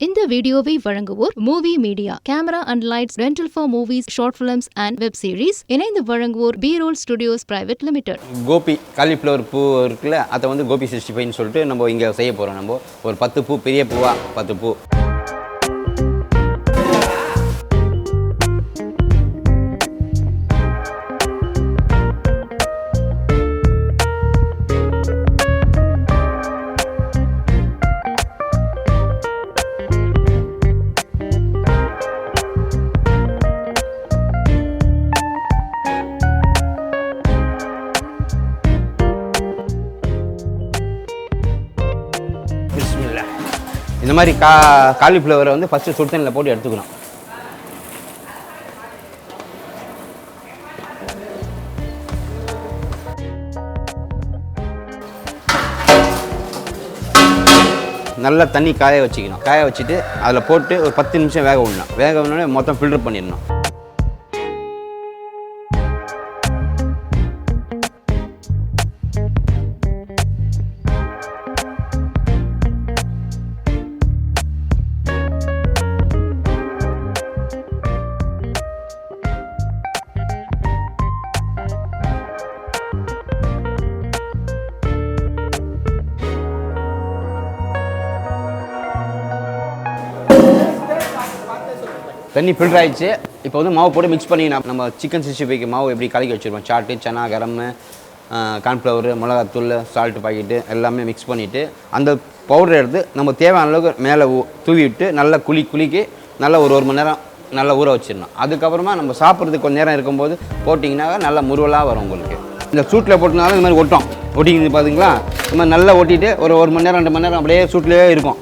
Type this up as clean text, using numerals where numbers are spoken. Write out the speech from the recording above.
இந்த வீடியோவை வழங்குவோர் movie media, camera and lights, rental for movies, short films and web series. இணைந்து வழங்குவோர் BROLL ஸ்டுடியோஸ் பிரைவேட் லிமிடெட். கோபி காலிஃப்ளவர் பூ இருக்குல்ல, அதை வந்து கோபி 65ன்னு சொல்லிட்டு நம்ம இங்கே செய்ய போகிறோம். நம்ம ஒரு 10 பூ, பெரிய பூவா 10 பூ. இந்த மாதிரி காலிஃப்ளவரை வந்து ஃபஸ்ட்டு சுடு தண்ணியில் போட்டு எடுத்துக்கணும். நல்லா தண்ணி காய வச்சுக்கணும். காய வச்சுட்டு அதில் போட்டு ஒரு 10 நிமிஷம் வேக விடணும். வேக விடனே மொத்தம் ஃபில்டர் பண்ணிடணும். தண்ணி ஃபில்டர் ஆகிடுச்சு. இப்போ வந்து மாவு போட்டு மிக்ஸ் பண்ணி நம்ம சிக்கன் 65க்கு மாவு எப்படி கலக்கி வச்சுருப்போம். சாட்டு, சனா, கரம், கார்ன்ஃப்ளவர், மிளகாத்தூள், சால்ட்டு பாக்கெட்டு எல்லாமே மிக்ஸ் பண்ணிவிட்டு அந்த பவுடர் எடுத்து நம்ம தேவையான அளவுக்கு மேலே தூவி விட்டு நல்லா குளிக்கி நல்லா ஒரு மணி நேரம் நல்லா ஊற வச்சிடணும். அதுக்கப்புறமா நம்ம சாப்பிட்றதுக்கு கொஞ்சம் நேரம் இருக்கும்போது போட்டிங்கன்னா நல்லா முருவலாக வரும் உங்களுக்கு. இந்த சூட்டில் போட்டனால இந்த மாதிரி ஒட்டிக்கிது பார்த்தீங்களா. இந்த மாதிரி நல்லா ஒட்டிட்டு ஒரு மணி நேரம் 2 மணி நேரம் அப்படியே சூட்லேயே இருக்கும்.